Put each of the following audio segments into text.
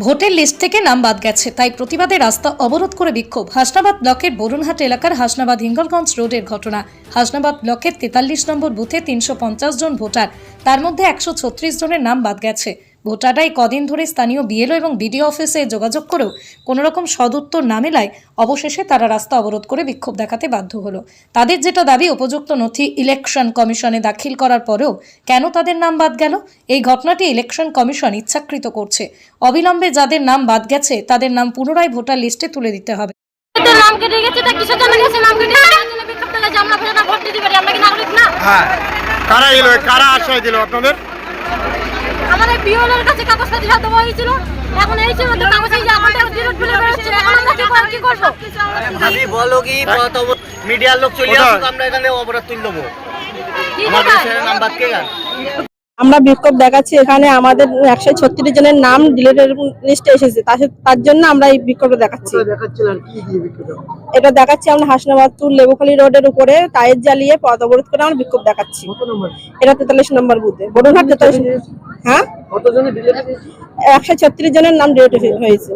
ভোটের লিস্ট থেকে নাম বাদ গেছে, তাই প্রতিবাদে রাস্তা অবরোধ করে বিক্ষোভ। হাসনাবাদ ব্লকের বরুণহাট এলাকার হাসনাবাদ হিঙ্গলগঞ্জ রোডের ঘটনা। হাসনাবাদ ব্লকের 43 নম্বর বুথে 350 জন ভোটার, তার মধ্যে 136 জনের নাম বাদ গেছে। ভোটাররা এই কদিন ধরে স্থানীয় বিএলও এবং বিডিও অফিসে যোগাযোগ করেও কোনো রকম সদুত্তর না মেলায় অবশেষে তারা রাস্তা অবরোধ করে বিক্ষোভ দেখাতে বাধ্য হলো। তাদের যেটা দাবি, উপযুক্ত নথি ইলেকশন কমিশনে দাখিল করার পরেও কেন তাদের নাম বাদ গেল, এই ঘটনাটি ইলেকশন কমিশন ইচ্ছাকৃত করছে। অবিলম্বে যাদের নাম বাদ গেছে তাদের নাম পুনরায় ভোটার লিস্টে তুলে দিতে হবে। নাম কেটে গেছে, তা কিসের জন্য গেছে? নাম কেটে গেছে জন্য বিক্ষোভ দেখাচ্ছে। আমরা ভোটাররা ভোট দিতে পারি, আমরা কি নাগরিক না? হ্যাঁ, কারা এলো, কারা আশ্রয় দিল আপনাদের? আমাদের বিওলের কাছে কাগজপত্র সব দেওয়া হয়েছিল, এখন এই ছিল তো কাগজ, এই যে আমাদের ডিরেক্ট বিলে বেরোচ্ছে, এখন আমরা কি করব? ভাবি বলো কি মিডিয়ার লোক চলে আসুক, আমরা এখানে অবরোধ তুলে দেবো। আমাদের ছেলের নাম বাদ কে গেল? আমরা বিক্ষোভ দেখাচ্ছি, এখানে আমাদের 136 জনের নাম ডিলিটের লিস্টে এসেছে, তার জন্য আমরা এই বিক্ষোভটা দেখাচ্ছি। এটা দেখাচ্ছি আমরা হাসনাবাদ টু লেবুখালী রোডের উপরে টায়ার জ্বালিয়ে পথ অবরোধ করে আমরা বিক্ষোভ দেখাচ্ছি। এটা 43 নম্বর বুথে বরুণহাট। 43, হ্যাঁ, 136 জনের নাম ডিলিট হয়েছে।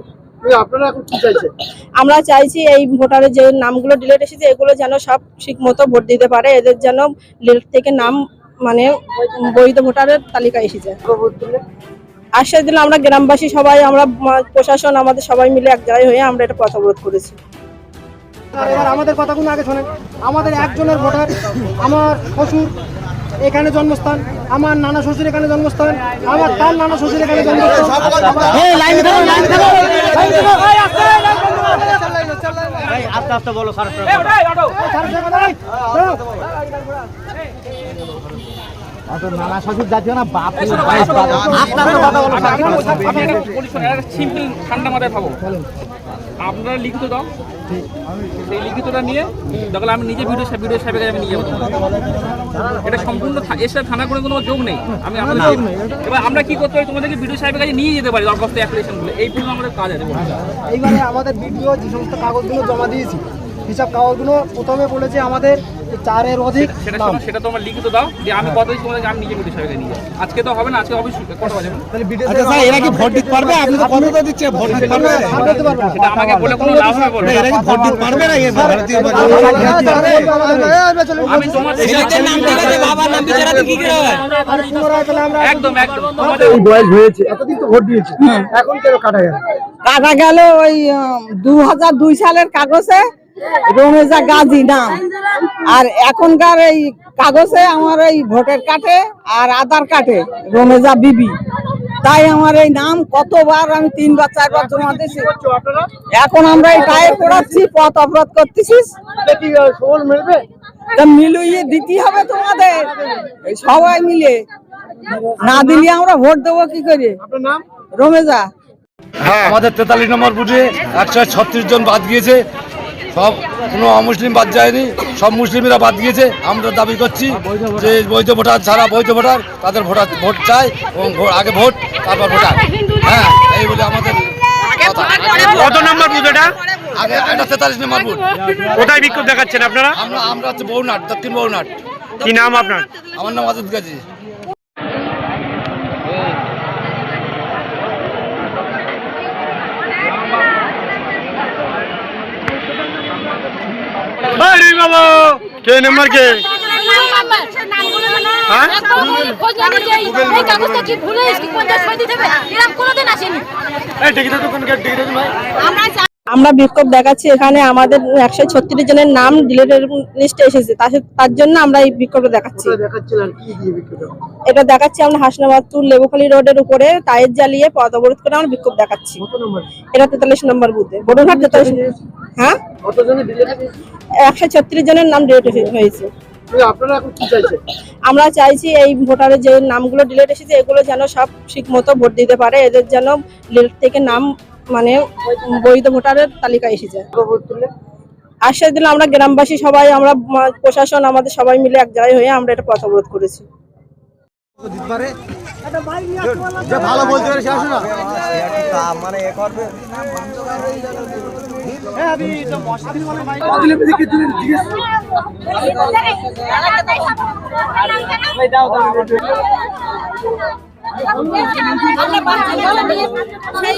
আমরা চাইছি এই ভোটারের যে নামগুলো ডিলিট এসেছে এগুলো যেন সব ঠিক মতো ভোট দিতে পারে, এদের যেন লিস্ট থেকে নাম মানে বৈধ ভোটারের তালিকা এসে যায়। আশ্বাস দিলাম আমরা গ্রামবাসী সবাই, আমরা প্রশাসন, আমাদের সবাই মিলে এক জায়গায় হয়ে আমরা এটা পথ অবরোধ করেছি। এবার আমাদের কথাগুলো আগে শোনেন। আমাদের একজনের ভোটার, আমার শ্বশুর এখানে জন্মস্থান, আমার নানা শ্বশুর এখানে জন্মস্থান, আমার তার নানা শ্বশুর এখানে জন্মস্থান। আস্তে আস্তে বলো স্যার। নানা শ্বশুর জাতীয় না বাপ, সিম্পল ঠান্ডা মাথায় থাকো। আপনারা লিখিত দাও, সেই লিখিতটা নিয়ে দেখলে আমি নিজে ভিডিও সাহেবের কাছে আমি নিয়ে যাবো। এটা সম্পূর্ণ এর সাথে থানা করে কোনো যোগ নেই। এবার আমরা কি করতে পারি, তোমাদেরকে ভিডিও সাহেবের কাছে নিয়ে যেতে পারি দরখাস্ত অ্যাপ্লিকেশনগুলো, এই পর্যন্ত আমাদের কাজ আছে। এইবারে আমাদের ভিডিও যে সমস্ত কাগজগুলো জমা দিয়েছি, হিসাব কাগজগুলো প্রথমে বলেছে আমাদের 4-এর অধিক। সেটা তোমরা লিখিত দাও যে আমি কত দিচ্ছি তোমাদেরকে, আমি নিজে ভিডিও সাহেবের কাছে নিয়ে যাবো। আজকে তো হবে না, আজকে অফিস কত বাজে? আচ্ছা স্যার, এরা কি ভোট দিতে পারবে? আপনি তো কতটা দিচ্ছে, ভোট দিতে পারবে? সেটা আমাকে বলে কোনো লাভ হবে বলে? এরা কি ভোট দিতে পারবে না? এই ভারতীয় আমি তোমাদের ছেলেদের নাম দিলে বাবার নাম বিচারাতে কি করে হয়? একদম তোমাদের বয়স হয়েছে, এতদিন তো ভোট দিয়েছি, এখন কেন কাটা গেল? কাটা গেল ওই 2002 সালের কাগজে রমেজা গাজী নাম, আর এখনকার এই কাগজে আমার এই ভোটার কার্ডে আর আধার কার্ডে রমেজা বিবি, তাই আমার এই নাম কতবার আমি 3-4বার জমা দিয়েছি। এখন আমরা এই টায়ার পড়াচ্ছি, পথ অবরোধ করতেছি। মিলিয়ে দিতে হবে তোমাদের সবাই মিলে, না দিলে আমরা ভোট দেবো কি করে? রমেজা। হ্যাঁ, আমাদের 43 নম্বর বুথে 136 জন বাদ গিয়েছে। সব কোনো অমুসলিম বাদ যায়নি, সব মুসলিমরা বাদ গিয়েছে। আমরা দাবি করছি যে বৈধ ভোটার ছাড়া বৈধ ভোটার, তাদের ভোট চাই এবং আগে ভোট তারপর ভোটার। হ্যাঁ, এই বলে আমাদের কথা। কত নম্বর বুথ এটা? আগে এটা 43 নম্বর বুথ। কোথায় বিক্ষোভ দেখাচ্ছেন আপনারা? আমরা হচ্ছে বরুণহাট, দক্ষিণ বরুণহাট। কি নাম আপনার? আমার নাম আজাদ গাজী। কে নাম্বার কে? আমরা বিক্ষোভ দেখাচ্ছি, এখানে আমাদের 136 জনের নাম ডিলিটের লিস্টে এসেছে, তার জন্য আমরা এই বিক্ষোভটা দেখাচ্ছি। এটা দেখাচ্ছি আমরা হাসনাবাদ টু লেবুখালী রোডের উপরে টায়ার জ্বালিয়ে পথ অবরোধ করে আমরা বিক্ষোভ দেখাচ্ছি। এটা 43 নম্বর বুথে বরুণহাট। 43, হ্যাঁ, 136 জনের নাম ডিলিট হয়েছে। আমরা চাইছি এই ভোটারের যে নামগুলো ডিলিট এসেছে এগুলো যেন সব ঠিক মতো ভোট দিতে পারে, এদের যেন লিস্ট থেকে নাম মানে বৈধ ভোটারের তালিকা এসে যায়। আশ্বাস দিলাম আমরা গ্রামবাসী সবাই, আমরা প্রশাসন, আমাদের সবাই মিলে এক জায়গায় হয়ে আমরা এটা পথ অবরোধ করেছি। ভালো বলতে পারে সে আসে না, মানে এ করবে। আমরা বাচ্চা নিয়ে সেই